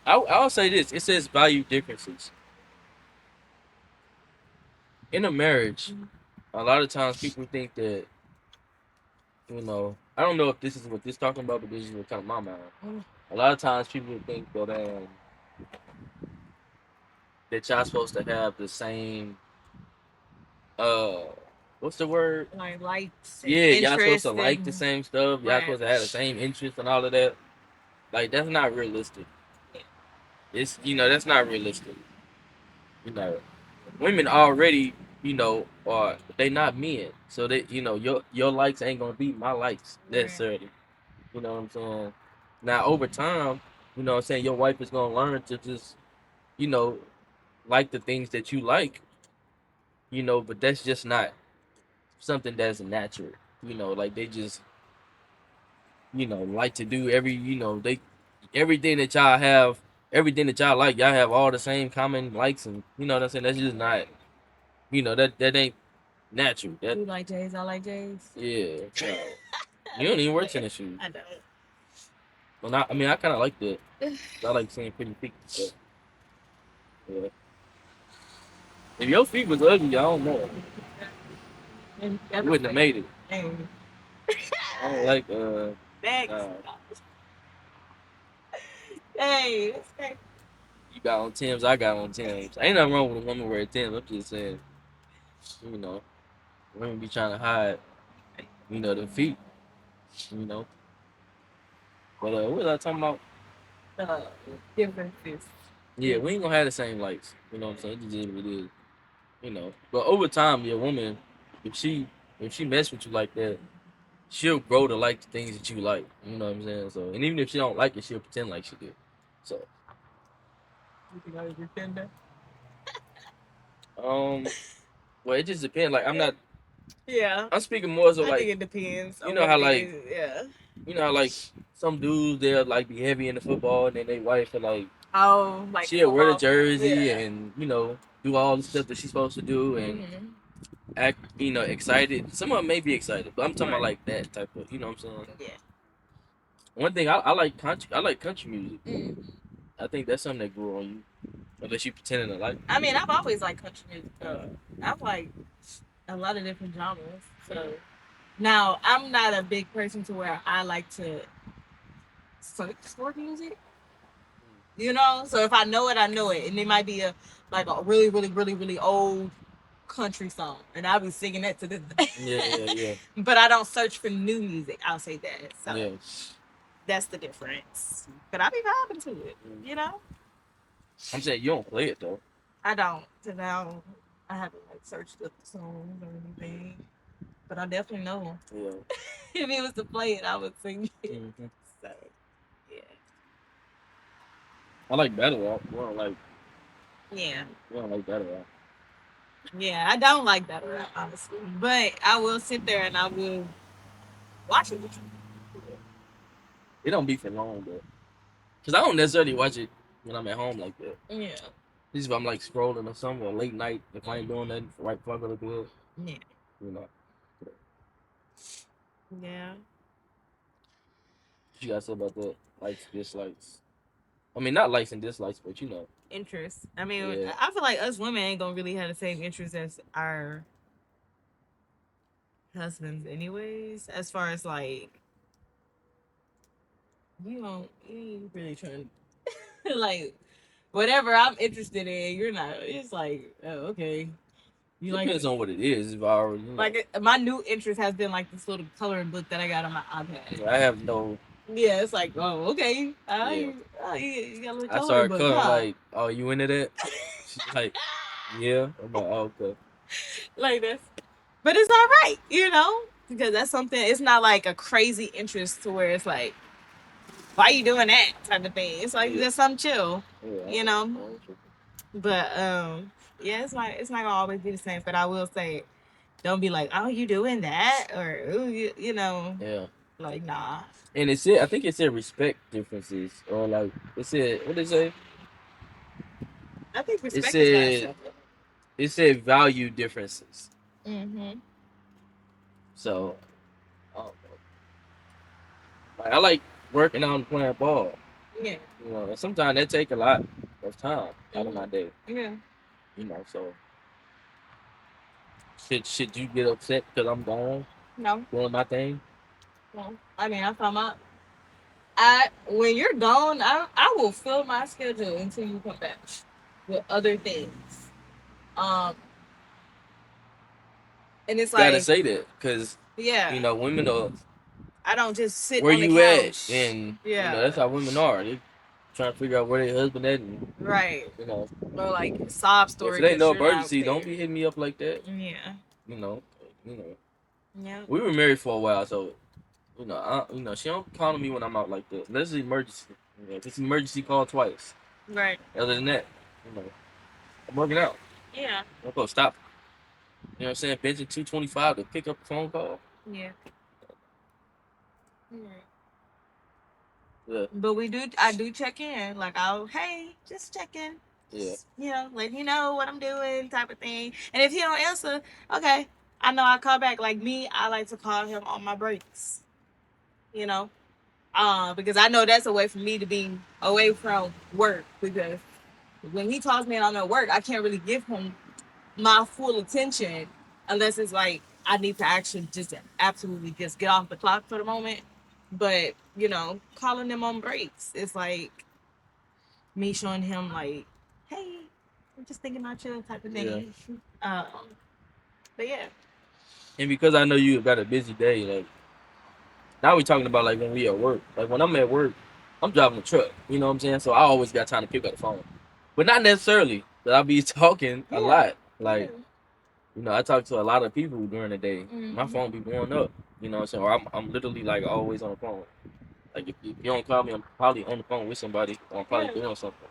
I'll say this. It says value differences. In a marriage, a lot of times people think that, I don't know if this is what this talking about, but this is what kind of my mind. A lot of times people think that y'all supposed to have the same uh what's the word? Like likes, Yeah, y'all supposed interests, to like the same stuff. Y'all right. supposed to have the same interests and all of that. Like that's not realistic. It's that's not realistic. You know, women already are they not men, so they your likes ain't gonna be my likes necessarily. You know what I'm saying? Now over time, what I'm saying, your wife is gonna learn to just you know like the things that you like. But that's just not something that's natural. Like they just like to do they everything that y'all have, everything that y'all like, y'all have all the same common likes, and you know what I'm saying. That's just not that ain't natural. That You like J's, I like J's. Yeah, no. You don't even wear tennis shoes. I don't. Well, I mean, I kind of like that. I like seeing pretty feet. But, yeah. If your feet was ugly, I don't know. You wouldn't have made it. I don't like Next. Hey, you got on Tim's, I got on Tim's. Ain't nothing wrong with a woman wearing Tim's. I'm just saying, women be trying to hide, the feet, you know. But what was I talking about? differences. Yeah, we ain't gonna have the same likes. You know what I'm saying? It just is what it is. But over time, your woman, if she mess with you like that, she'll grow to like the things that you like. You know what I'm saying? So, and even if she don't like it, she'll pretend like she did. So, You think I was pretending? well, it just depends. Like, I'm not. Yeah. I'm speaking more so I like, think it depends. you know how like, Yeah. like some dudes they'll like be heavy into football, and then they wife are like, Like she'll wear the football. jersey Yeah. and do all the stuff that she's supposed to do and act excited. Some of them may be excited, but I'm talking about like that type of. You know what I'm saying? Yeah. One thing I like country. I like country music. I think that's something that grew on you, unless you pretending to like. I mean, I've always liked country music. I've liked a lot of different genres. So now I'm not a big person to where I like to search for music. So if I know it, I know it, and it might be a really, really, really, really old country song, and I'll be singing that to this day. Yeah. But I don't search for new music. I'll say that. So Yeah. that's the difference. But I be vibing to it. I'm saying you don't play it though. I don't. Cause I haven't searched up the songs or anything. But I definitely know. Yeah. If it was to play it, I would sing it. So yeah. I like battle rap. Yeah. We don't like battle rap. Yeah, I don't like that rap, honestly. But I will sit there and I will watch it with you. It don't be for long though, cause I don't necessarily watch it when I'm at home like that. Yeah. This is if I'm like scrolling or something or late night if I ain't doing nothing right before I go to bed. Yeah. You know. Yeah. What you guys say about that? Likes, dislikes. I mean, not likes and dislikes, but Interest. I mean, Yeah. I feel like us women ain't gonna really have the same interest as our husbands, anyways. As far as like, you ain't really trying to, like, whatever I'm interested in, you're not. It's like, oh, okay. You Depends on what it is. If I already, like my new interest has been like this little coloring book that I got on my iPad. I have no. Yeah, it's like, oh, okay. You got a little coloring book, huh? Like, oh, you into that? She's like, yeah. I'm like, oh, okay. Like this. But it's all right, because that's something. It's not like a crazy interest to where it's like, why are you doing that type of thing. It's like just something chill, But yeah, it's not gonna always be the same. But I will say, don't be like, oh, you doing that, or ooh, Yeah. Like, nah. And it said, I think it said respect differences, or like it said, what did it say? I think It respect is not said acceptable. it said value differences. Mm-hmm. So like, I like working out and playing ball. Yeah. And sometimes that take a lot of time out of my Mm-hmm. day. Yeah. So should you get upset because I'm gone No. doing my thing? No. I mean, I come up. I when you're gone, I will fill my schedule until you come back with other things. Um, and it's Gotta like, say that because yeah, women are I don't just sit where on the you at, couch. and Yeah. that's how women are. They trying to figure out where their husband at, and Right. you know Or like sob if story it ain't because no you're not emergency, don't there. be hitting me up like that. Yeah. You know, you know. Yeah. We were married for a while, so she don't call me when I'm out like that. Unless it's emergency. If it's an emergency, call twice. Right. Other than that, I'm working out. Yeah. I'm gonna stop. You know what I'm saying? Benching 225 to pick up a phone call. Yeah. Yeah. Yeah, But I do check in. Like, hey, just check in. yeah, Let you know what I'm doing, type of thing. And if he don't answer, okay, I know I call back. Like me, I like to call him on my breaks. You know, because I know that's a way for me to be away from work. Because when he calls me and I'm at work, I can't really give him my full attention unless it's like I need to actually just absolutely just get off the clock for the moment. But calling them on breaks, it's like me showing him like, hey, I'm just thinking about you type of yeah. thing. Um, but yeah, And because I know you got a busy day, like now we talking about like when we at work. Like when I'm at work, I'm driving the truck. You know what I'm saying? So I always got time to pick up the phone, but not necessarily. But I be talking a yeah, lot. yeah. Like I talk to a lot of people during the day. My Mm-hmm. phone be blowing up. You know what I'm saying? Or I'm literally like always on the phone. Like if you don't call me, I'm probably on the phone with somebody, or I'm probably Yeah. doing something.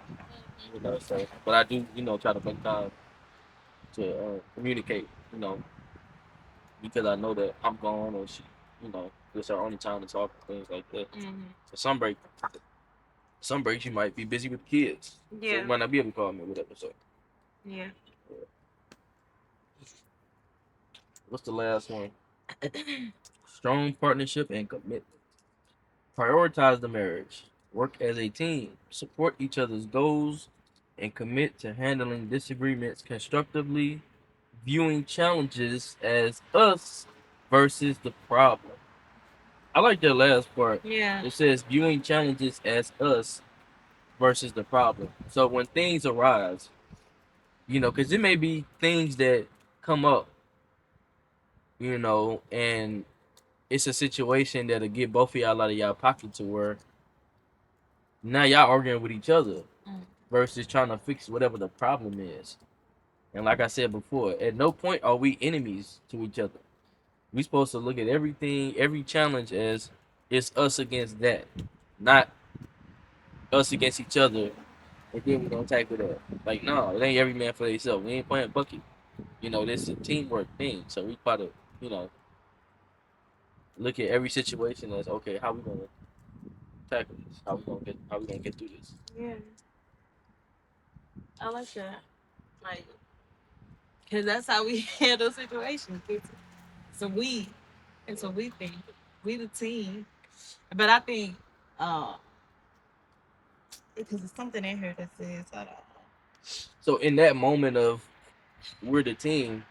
So but I do try to make time to communicate. Because I know that I'm gone, or it's our only time to talk and things like that. Mm-hmm. So some breaks you might be busy with kids, so you Yeah. might not be able to call me or whatever. So Yeah. what's the last one? Strong partnership and commitment. Prioritize the marriage. Work as a team. Support each other's goals and commit to handling disagreements constructively, viewing challenges as us versus the problem. I like that last part. Yeah. It says viewing challenges as us versus the problem. So when things arise, because it may be things that come up, and it's a situation that'll get both of y'all out of y'all pocket to where now y'all arguing with each other Mm. versus trying to fix whatever the problem is. And like I said before, at no point are we enemies to each other. We supposed to look at everything, every challenge as it's us against that, not us against each other. And then we gonna tackle that. Like, no, it ain't every man for themselves. We ain't playing bucket. This is a teamwork thing. So we gotta, you know, look at every situation as okay, how we gonna tackle this? How we gonna get through this? Yeah. I like that. Like, because that's how we handle situations. So we think we the team. But I think, uh, because there's something in here that says, hold on. So in that moment of we're the team,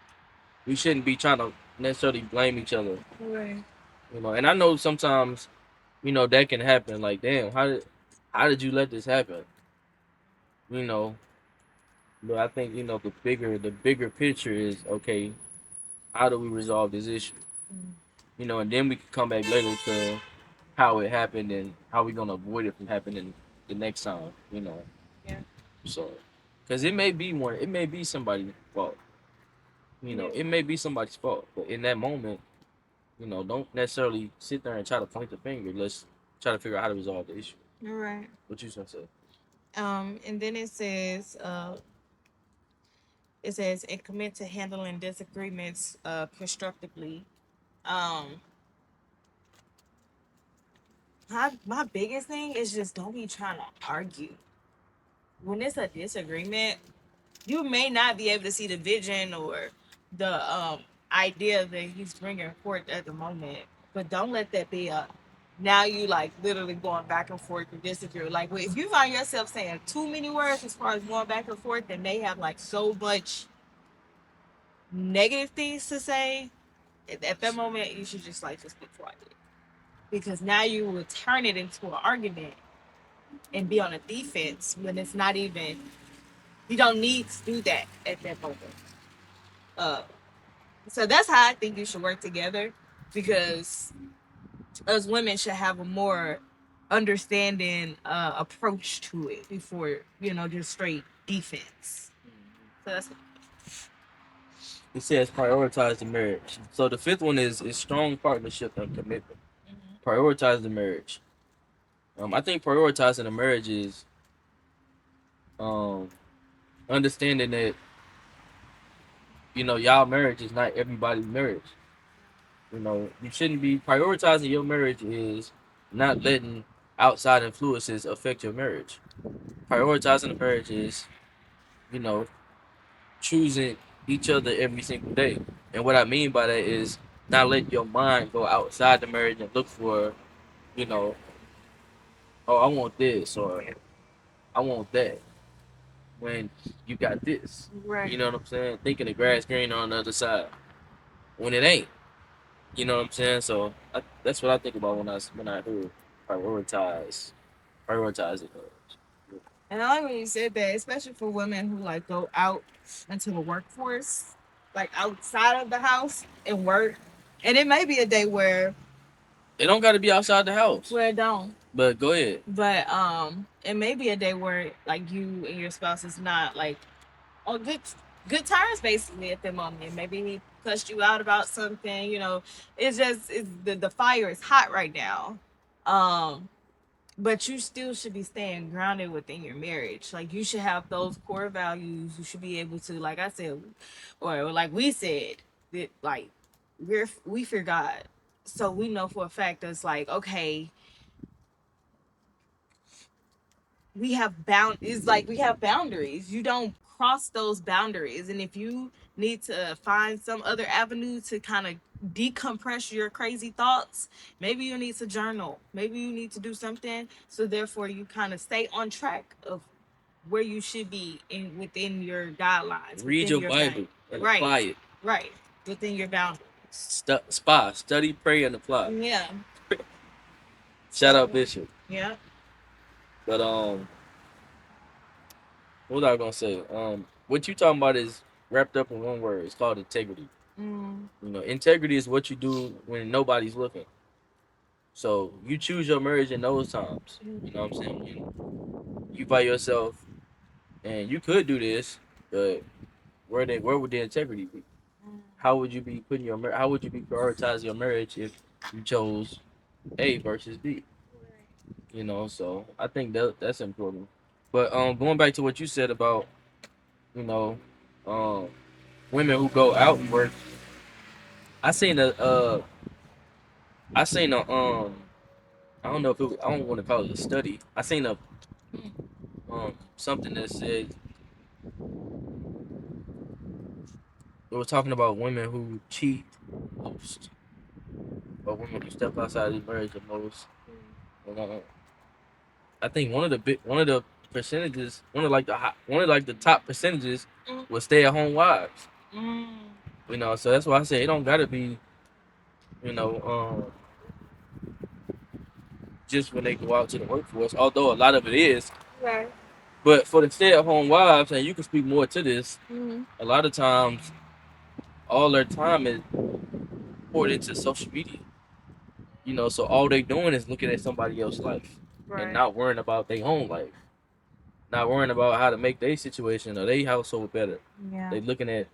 we shouldn't be trying to necessarily blame each other. Right. And I know sometimes, that can happen. Like, damn, how did you let this happen? You know, but I think the bigger picture is okay. How do we resolve this issue? Mm. And then we can come back later to how it happened and how we gonna avoid it from happening the next time. Yeah. So, because it may be somebody's fault. Yeah. It may be somebody's fault, but in that moment, don't necessarily sit there and try to point the finger. Let's try to figure out how to resolve the issue. You're right. What you gonna say? And then it says, and commit to handling disagreements constructively. Um, my biggest thing is just don't be trying to argue. When it's a disagreement, you may not be able to see the vision or the idea that he's bringing forth at the moment, but don't let that be a now you like literally going back and forth and disagree. Like if you find yourself saying too many words as far as going back and forth, and they have like so much negative things to say, at that moment you should just be quiet, because now you will turn it into an argument and be on a defense when it's not even. You don't need to do that at that moment. Uh, so that's how I think you should work together, because us women should have a more understanding approach to it before just straight defense. So that's. It says prioritize the marriage. So the fifth one is strong partnership and commitment. Prioritize the marriage. I think prioritizing the marriage is understanding that y'all marriage is not everybody's marriage. You shouldn't be prioritizing your marriage is not letting outside influences affect your marriage. Prioritizing the marriage is, you know, choosing each other every single day. And what I mean by that is not letting your mind go outside the marriage and look for, you know, oh, I want this or I want that when you got this. Right. You know what I'm saying? Thinking the grass green on the other side when it ain't. You know what I'm saying? So that's what I think about when I hear prioritize, prioritize it. And I like when you said that, especially for women who like go out into the workforce, like outside of the house and work. And it may be a day where It don't got to be outside the house. it don't. But go ahead. But it may be a day where like you and your spouse is not like on good terms basically at the moment. Maybe he cussed you out about something. It's the fire is hot right now. But you still should be staying grounded within your marriage. Like you should have those core values. You should be able to, like I said, or like we said, that like we fear God, so we know for a fact that's like okay, we have boundaries. You don't cross those boundaries, and if you need to find some other avenue to kind of decompress your crazy thoughts, maybe you need to journal, maybe you need to do something, so therefore you kind of stay on track of where you should be within your guidelines. Read your Bible and apply it. Right, within your boundaries. Study, pray, and apply. Yeah. Shout out Bishop. Yeah. But what was I gonna say? What you talking about is wrapped up in one word. It's called integrity. Integrity is what you do when nobody's looking. So you choose your marriage in those times. You know what I'm saying? You by yourself, and you could do this, but where would the integrity be? How would you be putting how would you be prioritizing your marriage if you chose A versus B? So I think that's important. But going back to what you said about you know, um, women who go out and work. I seen a I seen a I don't know if I don't want to call it a study. I seen a something that said it was talking about women who cheat most, or women who step outside of marriage the most. And, I think one of the percentages, one of like the top percentages was stay at home wives. So that's why I say it don't gotta be, just when they go out to the workforce. Although a lot of it is, Right. but for the stay at home wives, and you can speak more to this. A lot of times, all their time is poured into social media. So all they doing is looking at somebody else's life and not worrying about their own life, not worrying about how to make their situation or their household better. Yeah. They looking at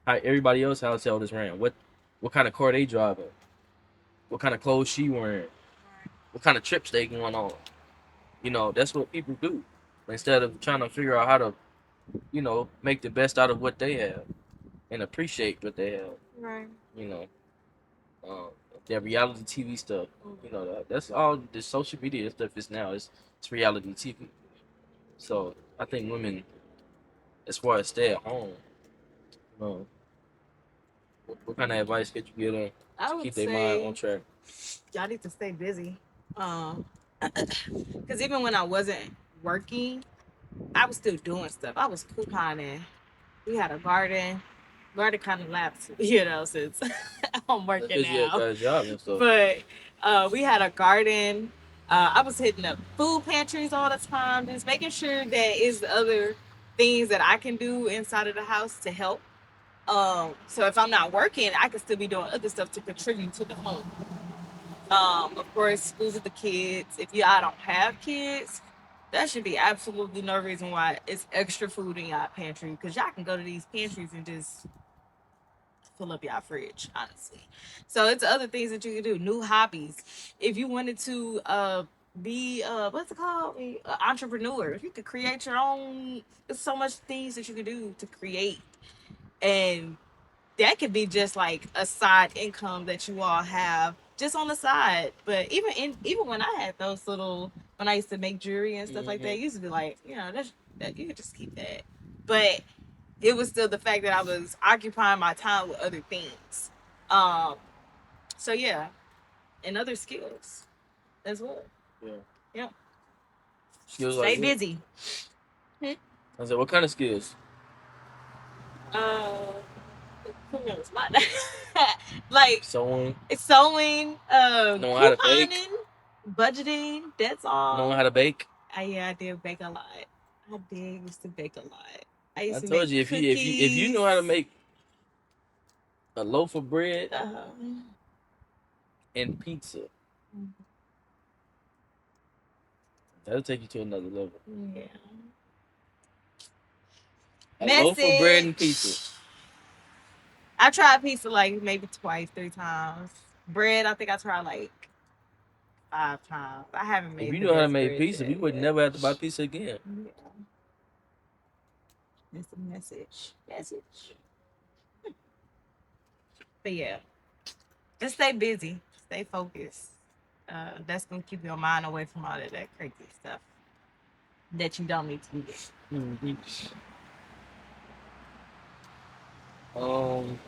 how everybody else's household is ran. What kind of car they driving? What kind of clothes she wearing? What kind of trips they going on? That's what people do instead of trying to figure out how to, make the best out of what they have and appreciate what they have. Right. You know, that reality TV stuff. You know, that's all the social media stuff is now. It's reality TV. So I think women, as far as stay at home, you know, what kind of advice could you give them I to would keep their mind say on track? y'all need to stay busy. Because even when I wasn't working, I was still doing stuff. I was couponing. We had a garden. Garden kind of lapsed, since I'm working Because you now. got a job and stuff. But we had a garden. I was hitting up food pantries all the time, just making sure that is other things that I can do inside of the house to help. So if I'm not working, I can still be doing other stuff to contribute to the home. Of course, schools with the kids. If y'all don't have kids, that should be absolutely no reason why it's extra food in y'all pantry, because y'all can go to these pantries and just fill up your fridge, honestly. So it's other things that you can do, new hobbies. If you wanted to be what's it called? Entrepreneur. If you could create your own, there's so much things that you can do to create. And that could be just like a side income that you all have just on the side. But even when I had those little, when I used to make jewelry and stuff like that, it used to be like, that you could just keep that. But it was still the fact that I was occupying my time with other things. Um, so yeah, and other skills as well. Yeah. Yeah. Skills Stay like what? busy. I said, what kind of skills? Uh, who knows? Like Sewing, it's sewing, knowing how to bake, couponing, budgeting. That's all. knowing how to bake. Yeah, I did bake a lot. I did used to bake a lot. I used I to told make you if you cookies. know how to make a loaf of bread Uh, and pizza, that'll take you to another level. yeah. A loaf of bread and Message. pizza. I tried pizza like maybe twice, 3 times. Bread, I think I tried like 5 times. I haven't If made you the know how to best make bread pizza, we yet. would never have to buy pizza again. Yeah. That's a message. Message. But yeah, just stay busy. Stay focused. That's gonna keep your mind away from all of that crazy stuff that you don't need to be doing. Mm-hmm. Um,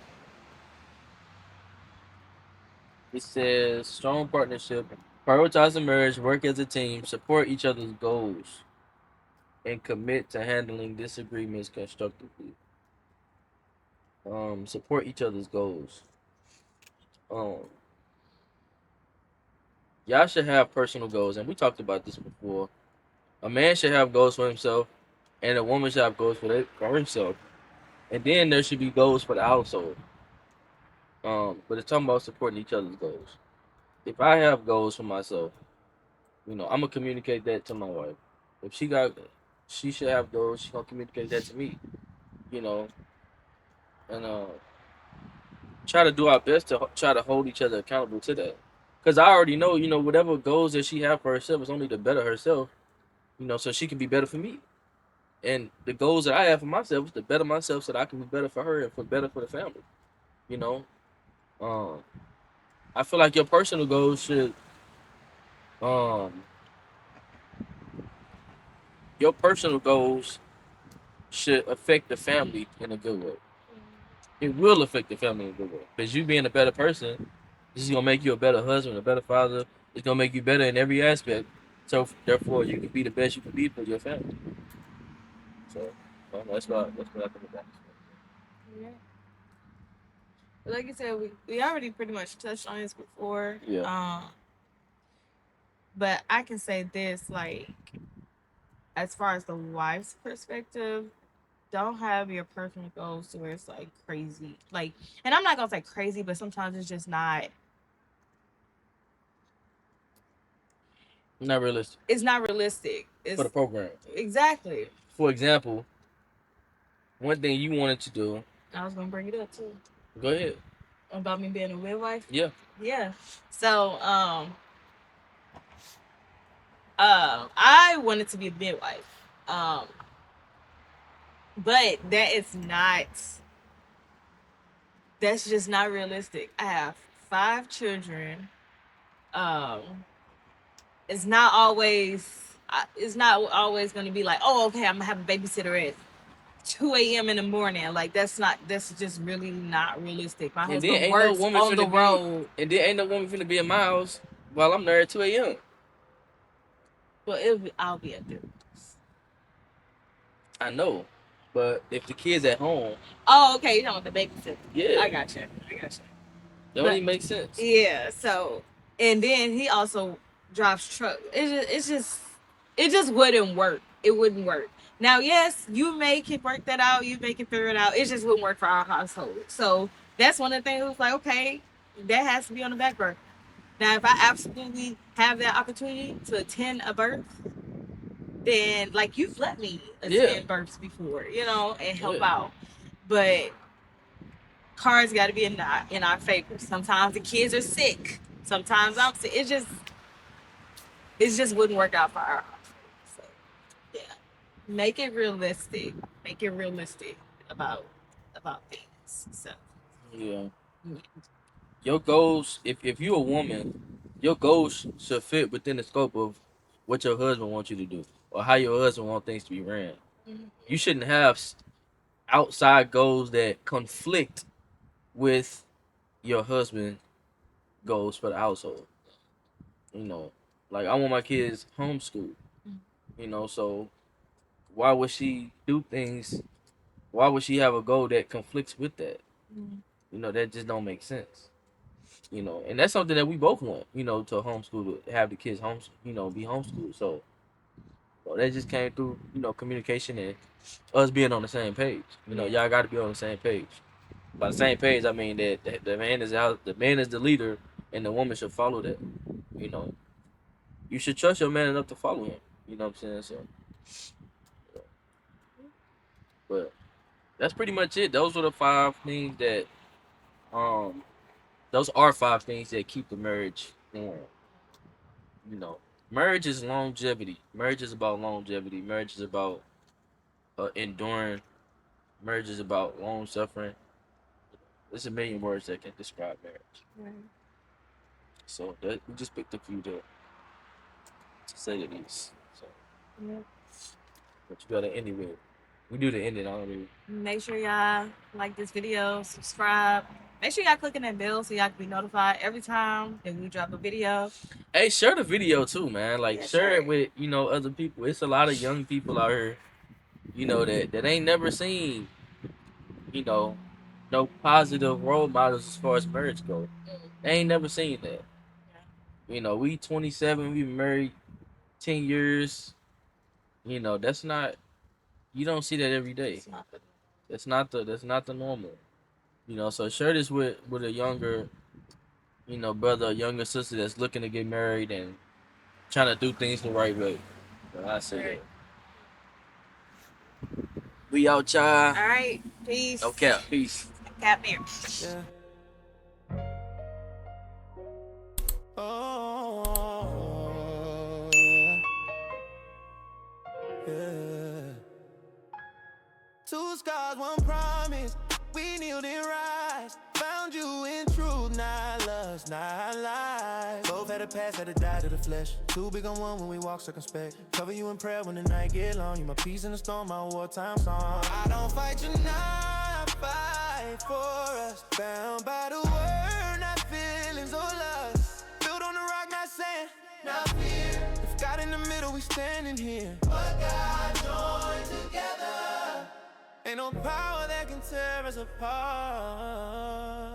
it says strong partnership, prioritize the marriage, work as a team, support each other's goals, and commit to handling disagreements constructively. Support each other's goals. Um, y'all should have personal goals, and we talked about this before. A man should have goals for himself, and a woman should have goals for herself, and then there should be goals for the household. But it's talking about supporting each other's goals. If I have goals for myself, I'm gonna communicate that to my wife. If she should have goals. She's gonna communicate that to me. You know, and try to do our best to try to hold each other accountable to that. Because I already know, whatever goals that she have for herself is only to better herself. So she can be better for me. And the goals that I have for myself is to better myself so that I can be better for her and for better for the family. You know, um, I feel like your personal goals um, your personal goals should affect the family in a good way. It will affect the family in a good way because you being a better person, this is gonna make you a better husband, a better father. It's gonna make you better in every aspect. So therefore, you can be the best you can be for your family. So that's what I think about Yeah. Like you said, we already pretty much touched on this before. this. Yeah. But I can say this, like, as far as the wife's perspective, don't have your personal goals to where it's like crazy. Like, and I'm not gonna say crazy, but sometimes it's just not. Not realistic It's not realistic. for the It's program. exactly. For example, one thing you wanted to do. I was gonna bring it up too Go ahead. about me being a midwife. Yeah. Yeah. So, I wanted to be a midwife. Um, but that is not. That's just not realistic. I have 5 children. Um, it's not always going to be like, oh, okay, I'm gonna have a babysitter at 2 a.m. in the morning. Like that's just really not realistic. My And then husband ain't no works woman on the finna road. be. And then ain't no woman finna be in my house while I'm there at 2 a.m. Well, I'll be at the. I know, but if the kid's at home, Oh, okay, you know what the babysitter. yeah, I got you. that But don't even make sense. yeah, so and then he also drives truck. It just wouldn't work. It wouldn't work. Now, yes, you may can work that out. You may can figure it out. It just wouldn't work for our household. So that's one of the things. It was like, okay, that has to be on the back burner. Now, if I absolutely have that opportunity to attend a birth, then like you've let me attend births before, and help out. But cards got to be in our favor. Sometimes the kids are sick. Sometimes I'm sick. It just wouldn't work out for our household. So yeah, make it realistic. Make it realistic about things. So Yeah. Your goals, if you're a woman, your goals should fit within the scope of what your husband wants you to do or how your husband wants things to be ran. You shouldn't have outside goals that conflict with your husband goals for the household. Like I want my kids homeschooled. So why would she do things? Why would she have a goal that conflicts with that? That just don't make sense. And that's something that we both want. To homeschool, to have the kids be homeschooled. So that just came through, communication and us being on the same page. Y'all got to be on the same page. By the same page, I mean that the man is out, the man is the leader, and the woman should follow that. You know, you should trust your man enough to follow him. You know what I'm saying? So, but that's pretty much it. Those are the 5 things that, those are 5 things that keep the marriage going. Marriage is longevity. Marriage is about longevity. Marriage is about enduring. Marriage is about long suffering. There's a million words that can describe marriage. right. So that we just picked a few to say the least. So, Yep. but you gotta end it with. We do the ending already. Make sure y'all like this video, subscribe. Make sure y'all clicking that bell so y'all can be notified every time that we drop a video. Hey, share the video too, man. Like Yeah, share sure. it with other people. It's a lot of young people out here, that ain't never seen, no positive role models as far as marriage goes. They ain't never seen that. We 27, we been married 10 years. That's not, you don't see that every day. That's not the normal. So share this with a younger, brother, a younger sister that's looking to get married and trying to do things the right way. I say that. We out, y'all. All right. Peace. Okay, peace. Cap here. Yeah. Oh, yeah. 2 scars, 1 promise. We kneeled in rise. Found you in truth, not lust, not lies. Both had a past, had to die to the flesh. 2 big on 1 when we walk circumspect. Cover you in prayer when the night get long. You my peace in the storm, my wartime song. I don't fight you now, I fight for us. Bound by the word, not feelings or lust. Built on the rock, not sand, not fear. If God in the middle, we standing here. What God joined together, ain't no power that can tear us apart.